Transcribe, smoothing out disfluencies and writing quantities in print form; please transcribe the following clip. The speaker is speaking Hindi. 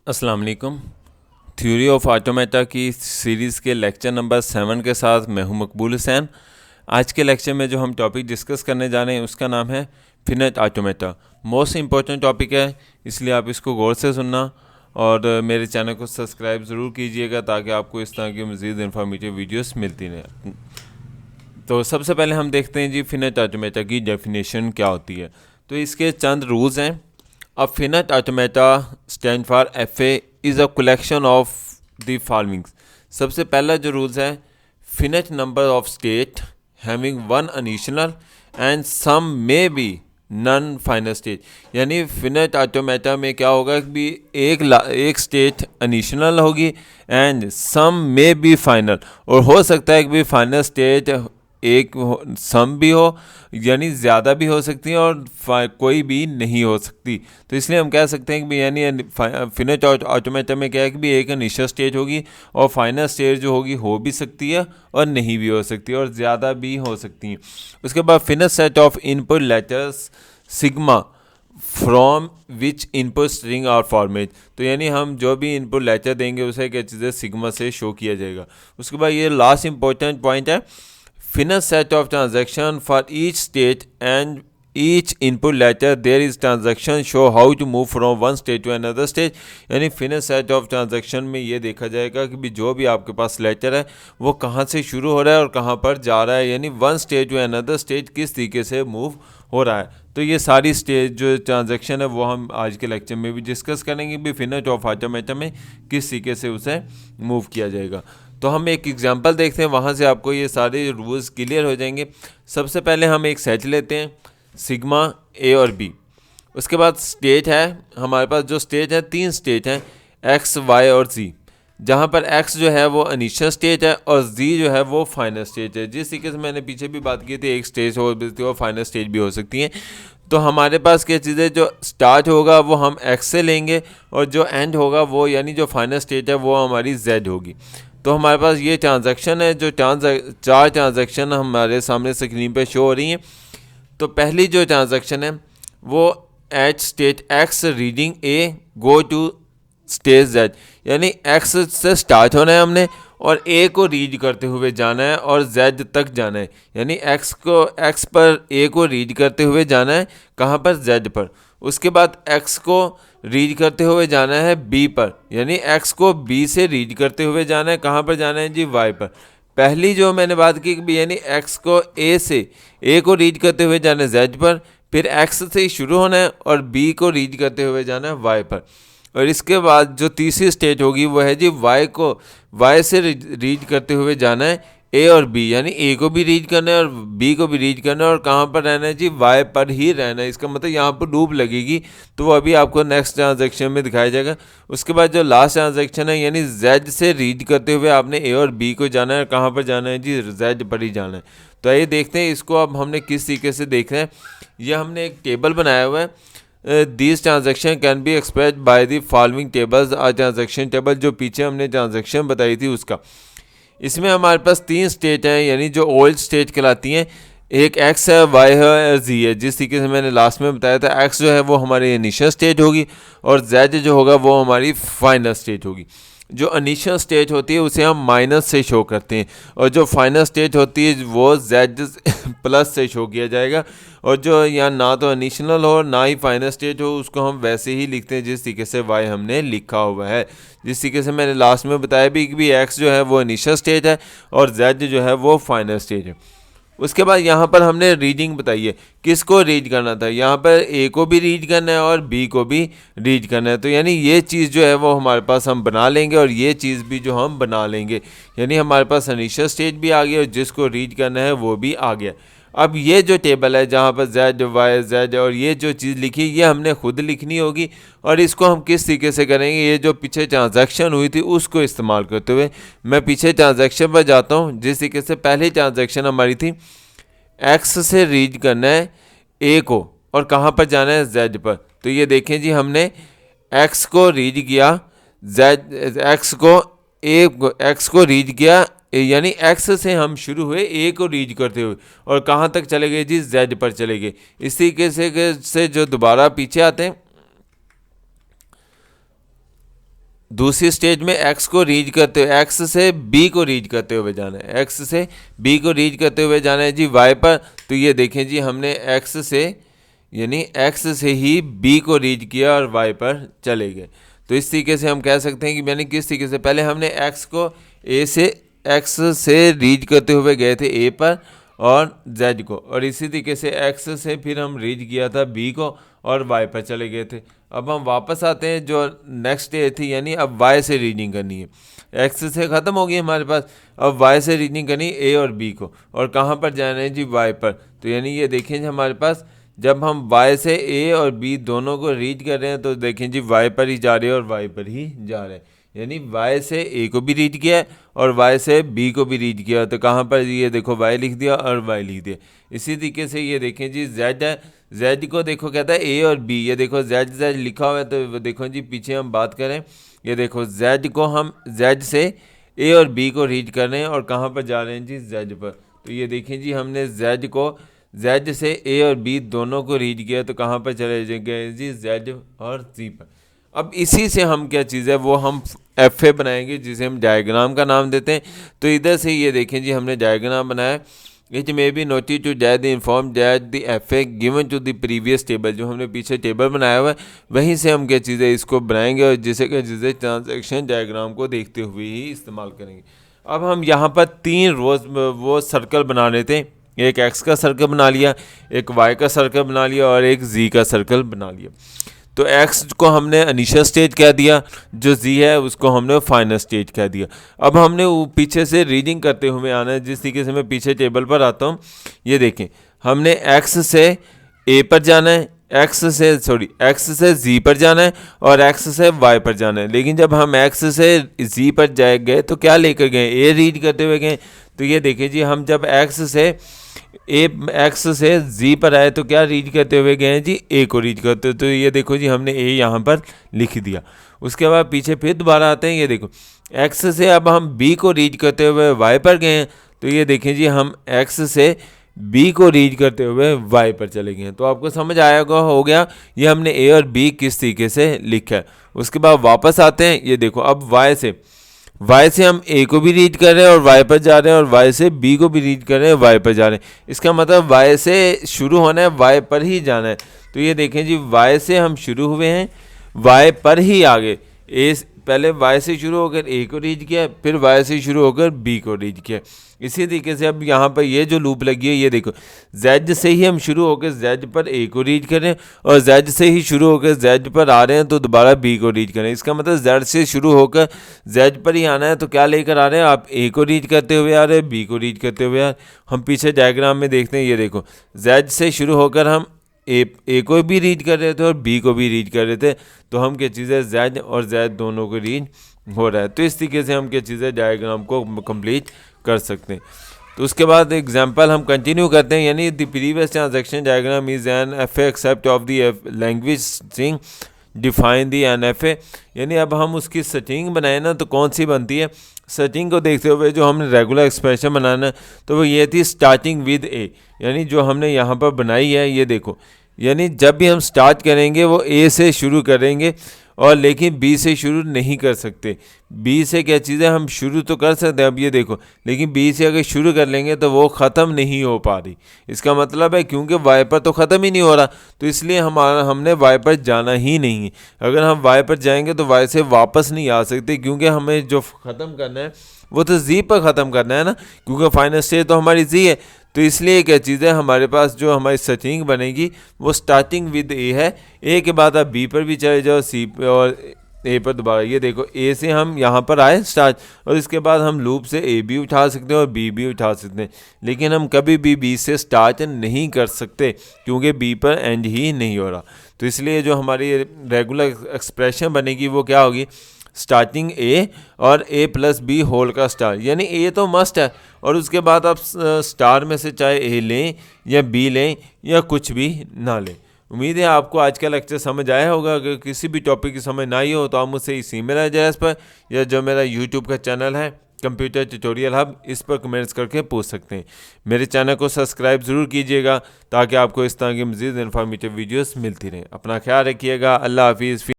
अस्सलाम वालेकुम। थ्योरी ऑफ ऑटोमेटा की सीरीज़ के लेक्चर नंबर 7 के साथ मैं हूं मकबूल हुसैन। आज के लेक्चर में जो हम टॉपिक डिस्कस करने जा रहे हैं उसका नाम है finite automata. Most important topic है, इसलिए आप इसको गौर से सुनना और मेरे चैनल को सब्सक्राइब ज़रूर कीजिएगा ताकि आपको इस तरह की मज़ीद इन्फॉर्मेटिव वीडियोस मिलती रहें। तो सबसे पहले हम देखते हैं जी फिनिट ऑटोमेटा की डेफिनेशन क्या होती है। तो इसके चंद रूल्स हैं। A finite automata stand for FA is a collection of the following। सबसे पहला जो रूल्स है, finite number of state having one initial and some may be non final state. यानी फिनिट ऑटोमेटा में क्या होगा कि एक स्टेट इनिशियल होगी and some may be final, और हो सकता है कि भी फाइनल स्टेट एक सम भी हो, यानी ज़्यादा भी हो सकती है और कोई भी नहीं हो सकती। तो इसलिए हम कह सकते हैं कि यानी फिनिट ऑटोमेटा में क्या है कि भी एक इनिशियल स्टेट होगी और फाइनल स्टेट जो होगी हो भी सकती है और नहीं भी हो सकती और ज़्यादा भी हो सकती हैं। उसके बाद finite set of input letters sigma from which input string और फॉर्मेट। तो यानी हम जो भी इनपुट लेटर देंगे उसे क्या चीज़ें सिग्मा से शो किया जाएगा। उसके बाद ये लास्ट इंपॉर्टेंट पॉइंट है, finite set of transaction for each state and each input letter there is transaction show how to move from one state to another state। यानी finite set of transaction में ये देखा जाएगा कि भी जो भी आपके पास लेटर है वो कहाँ से शुरू हो रहा है और कहाँ पर जा रहा है, यानी one state to another state किस तरीके से मूव हो रहा है। तो ये सारी स्टेज जो ट्रांजैक्शन है वो हम आज के लेक्चर में भी डिस्कस करेंगे भी फिनिट ऑफ ऑटोमेटा में किस तरीके से उसे मूव किया जाएगा। तो हम एक एग्जांपल देखते हैं, वहाँ से आपको ये सारे रूल्स क्लियर हो जाएंगे। सबसे पहले हम एक सेट लेते हैं सिग्मा ए और बी। उसके बाद स्टेट है हमारे पास, जो स्टेट है तीन स्टेट हैं एक्स वाई और जी, जहाँ पर एक्स जो है वो इनिशियल स्टेट है और जी जो है वो फाइनल स्टेट है। जिस तरीके से मैंने पीछे भी बात की थी, एक स्टेज हो सकती है और फाइनल स्टेज भी हो सकती है। तो हमारे पास क्या चीज़ें, जो स्टार्ट होगा वो हम एक्स से लेंगे और जो एंड होगा वो यानी जो फाइनल स्टेट है वो हमारी जेड होगी। तो हमारे पास ये ट्रांजैक्शन है, जो चार ट्रांजैक्शन हमारे सामने स्क्रीन पे शो हो रही हैं। तो पहली जो ट्रांजैक्शन है वो at state X reading A go to state Z, यानी एक्स से स्टार्ट होना है हमने और ए को रीड करते हुए जाना है और जेड तक जाना है। यानी एक्स पर ए को रीड करते हुए जाना है, कहाँ पर, जेड पर। उसके बाद एक्स को रीड करते हुए जाना है बी पर, यानी एक्स को बी से रीड करते हुए जाना है, कहाँ पर जाना है जी, वाई पर। पहली जो मैंने बात की कि यानी एक्स को ए को रीड करते हुए जाना है जेड पर, फिर एक्स से ही शुरू होना है और बी को रीड करते हुए जाना है वाई पर। और इसके बाद जो तीसरी स्टेज होगी वो है जी वाई से रीड करते हुए जाना है ए और बी, यानी ए को भी रीड करना है और बी को भी रीड करना है और कहाँ पर रहना है जी, वाई पर ही रहना है। इसका मतलब यहाँ पर लूप लगेगी, तो वो अभी आपको नेक्स्ट ट्रांजैक्शन में दिखाया जाएगा। उसके बाद जो लास्ट ट्रांजैक्शन है यानी जेड से रीड करते हुए आपने ए और बी को जाना है, कहाँ पर जाना है जी, जेड पर ही जाना है। तो आइए देखते हैं इसको अब हमने किस तरीके से देखना है। ये हमने एक टेबल बनाया हुआ है, these transaction can be express by the following tables. Transaction table जो पीछे हमने ट्रांजेक्शन बताई थी उसका, इसमें हमारे पास तीन स्टेट हैं यानी जो ओल्ड स्टेट कहलाती हैं। एक एक्स है, वाई है और जी है। जिस तरीके से मैंने लास्ट में बताया था, एक्स जो है वो हमारी इनिशियल स्टेट होगी और जेड जो होगा वो हमारी फाइनल स्टेट होगी। जो इनिशियल स्टेट होती है उसे हम माइनस से शो करते हैं और जो फाइनल स्टेट होती है वो जेड प्लस से शो किया जाएगा। और जो यहाँ ना तो इनिशियल हो ना ही फाइनल स्टेट हो उसको हम वैसे ही लिखते हैं जिस तरीके से वाई हमने लिखा हुआ है। जिस तरीके से मैंने लास्ट में बताया भी कि एक्स जो है वो इनिशियल स्टेट है और जेड जो है वो फाइनल स्टेट है। उसके बाद यहाँ पर हमने रीडिंग बताई है, किसको रीड करना था, यहाँ पर ए को भी रीड करना है और बी को भी रीड करना है। तो यानी ये चीज़ जो है वो हमारे पास हम बना लेंगे और ये चीज़ भी जो हम बना लेंगे, यानी हमारे पास इनिशियल स्टेट भी आ गया और जिसको रीड करना है वो भी आ गया। अब ये जो टेबल है जहाँ पर जेड वाई जेड और ये जो चीज़ लिखी ये हमने खुद लिखनी होगी और इसको हम किस तरीके से करेंगे, ये जो पीछे ट्रांजैक्शन हुई थी उसको इस्तेमाल करते हुए। मैं पीछे ट्रांजैक्शन पर जाता हूँ। जिस तरीके से पहली ट्रांजैक्शन हमारी थी, एक्स से रीड करना है ए को और कहाँ पर जाना है, जेड पर। तो ये देखें जी, हमने एक्स को रीड किया, एक्स को रीड किया, यानी एक्स से हम शुरू हुए ए को रीड करते हुए और कहाँ तक चले गए जी, जेड पर चले गए। इसी तरीके से जो दोबारा पीछे आते हैं दूसरी स्टेज में एक्स को रीड करते हुए, एक्स से बी को रीड करते हुए जाना है, एक्स से बी को रीड करते हुए जाना है जी वाई पर। तो ये देखें जी हमने एक्स से यानी एक्स से ही बी को रीड किया और वाई पर चले गए। तो इस तरीके से हम कह सकते हैं कि मैंने किस तरीके से पहले हमने एक्स से रीड करते हुए गए थे ए पर और जेड को, और इसी तरीके से एक्स से फिर हम रीड किया था बी को और वाई पर चले गए थे। अब हम वापस आते हैं जो नेक्स्ट स्टेज थी, यानी अब वाई से रीडिंग करनी है। एक्स से ख़त्म हो गई हमारे पास, अब वाई से रीडिंग करनी ए और बी को, और कहाँ पर जाना है जी वाई पर। तो यानी ये देखें हमारे पास जब हम वाई से ए और बी दोनों को रीड कर रहे हैं तो देखें जी वाई पर ही जा रहे हैं और वाई पर ही जा रहे हैं, यानी वाई से ए को भी रीड किया और वाई से बी को भी रीड किया। तो कहाँ पर ये देखो वाई लिख दिया और वाई लिख दिया। इसी तरीके से ये देखें जी जेड है, जेड को देखो कहता है ए और बी, ये देखो जेड जेड लिखा हुआ है। तो देखो जी पीछे हम बात करें, ये देखो जेड को हम जेड से ए और बी को रीड कर रहे हैं और कहाँ पर जा रहे हैं जी जेड पर। तो ये देखें जी हमने जेड को जेड से ए और बी दोनों को रीड किया, तो कहाँ पर चले गए जी जेड और सी पर। अब इसी से हम क्या चीज़ है वो हम एफ ए बनाएंगे जिसे हम डायग्राम का नाम देते हैं। तो इधर से ये देखें जी हमने डायग्राम बनाया। It may be noted to that the inform that the F A given to the previous table, जो हमने पीछे टेबल बनाया हुआ है वहीं से हम क्या चीज़ है इसको बनाएंगे और जिसे ट्रांजैक्शन डायग्राम को देखते हुए ही इस्तेमाल करेंगे। अब हम यहाँ पर 3 रोज वो सर्कल बना लेते हैं, एक एक्स का सर्कल बना लिया, एक वाई का सर्कल बना लिया और एक जी का सर्कल बना लिया। तो एक्स को हमने इनिशियल स्टेज कह दिया, जो जी है उसको हमने फाइनल स्टेज कह दिया। अब हमने पीछे से रीडिंग करते हुए आना है, जिस तरीके से मैं पीछे टेबल पर आता हूँ। ये देखें हमने एक्स से ए पर जाना है, एक्स से जी पर जाना है और एक्स से वाई पर जाना है। लेकिन जब हम एक्स से जी पर जाए गए तो क्या लेकर गए, ए रीड करते हुए गए। तो ये देखिए जी हम जब एक्स से जी पर आए तो क्या रीड करते हुए गए हैं जी, ए को रीड करते। तो ये देखो जी हमने ए यहाँ पर लिख दिया। उसके बाद पीछे फिर दोबारा आते हैं, ये देखो एक्स से अब हम बी को रीड करते हुए वाई पर गए हैं। तो ये देखें जी हम एक्स से बी को रीड करते हुए वाई पर चले गए हैं। तो आपको समझ आएगा हो गया ये हमने ए और बी किस तरीके से लिखा है। उसके बाद वापस आते हैं, ये देखो अब वाई से हम ए को भी रीड कर रहे हैं और वाई पर जा रहे हैं और वाई से बी को भी रीड कर रहे हैं वाई पर जा रहे हैं। इसका मतलब वाई से शुरू होना है, वाई पर ही जाना है। तो ये देखें जी वाई से हम शुरू हुए हैं, वाई पर ही आगे पहले वाई से शुरू होकर ए को रीड किया, फिर वाई से शुरू होकर बी को रीड किया। इसी तरीके से अब यहाँ पर ये जो लूप लगी है, ये देखो जेड से ही हम शुरू होकर जेड पर ए को रीड करें और जेड से ही शुरू होकर जेड पर आ रहे हैं तो दोबारा बी को रीड करें। इसका मतलब जेड से शुरू होकर जेड पर ही आना है, तो क्या लेकर आ रहे हैं आप, ए को रीड करते हुए आ रहे हैं, बी को रीड करते हुए आ रहे हैं। हम पीछे डायग्राम में देखते हैं, ये देखो जेड से शुरू होकर हम ए को भी रीड कर रहे थे और बी को भी रीड कर रहे थे। तो हम क्या चीज़ है जेड और जेड दोनों को रीड हो रहा है। तो इस तरीके से हम क्या चीज़ है डायग्राम को कंप्लीट कर सकते हैं। तो उसके बाद एग्जांपल हम कंटिन्यू करते हैं, यानी the previous transaction diagram is N F accept of the language string define the N F A. यानी अब हम उसकी स्ट्रिंग बनाए ना तो कौन सी बनती है, स्ट्रिंग को देखते हुए जो हमने रेगुलर एक्सप्रेशन बनाना तो वो ये थी स्टार्टिंग विद ए, यानी जो हमने यहाँ पर बनाई है ये देखो, यानी जब भी हम स्टार्ट करेंगे वो ए से शुरू करेंगे और लेकिन बी से शुरू नहीं कर सकते। बी से क्या चीज़ें हम शुरू तो कर सकते हैं, अब ये देखो, लेकिन बी से अगर शुरू कर लेंगे तो वो ख़त्म नहीं हो पा रही। इसका मतलब है क्योंकि वाई पर तो ख़त्म ही नहीं हो रहा, तो इसलिए हमने वाई पर जाना ही नहीं है। अगर हम वाई पर जाएंगे तो वाई से वापस नहीं आ सकते, क्योंकि हमें जो ख़त्म करना है वो तो जी पर ख़त्म करना है ना, क्योंकि फाइनल स्टेज तो हमारी जी है। तो इसलिए क्या चीज़ है हमारे पास जो हमारी स्ट्रिंग बनेगी वो स्टार्टिंग विद ए है। ए के बाद आप बी पर भी चले जाओ, सी पर और ए पर दोबारा। ये देखो ए से हम यहाँ पर आए स्टार्ट, और इसके बाद हम लूप से ए भी उठा सकते हैं और बी भी उठा सकते हैं, लेकिन हम कभी भी बी से स्टार्ट नहीं कर सकते क्योंकि बी पर एंड ही नहीं हो रहा। तो इसलिए जो हमारी रेगुलर एक्सप्रेशन बनेगी वो क्या होगी, स्टार्टिंग ए और ए प्लस बी होल का स्टार, यानी ए तो मस्ट है और उसके बाद आप स्टार में से चाहे ए लें या बी लें या कुछ भी ना लें। उम्मीद है आपको आज का लेक्चर समझ आया होगा। अगर किसी भी टॉपिक की समझ ना आई हो तो आप मुझसे इस ईमेल एड्रेस पर या जो मेरा यूट्यूब का चैनल है कंप्यूटर ट्यूटोरियल हब, इस पर कमेंट्स करके पूछ सकते हैं। मेरे चैनल को सब्सक्राइब ज़रूर कीजिएगा ताकि आपको इस तरह की मज़ीद इन्फॉर्मेटिव वीडियोस मिलती रहें। अपना ख्याल रखिएगा। अल्लाह हाफिज़।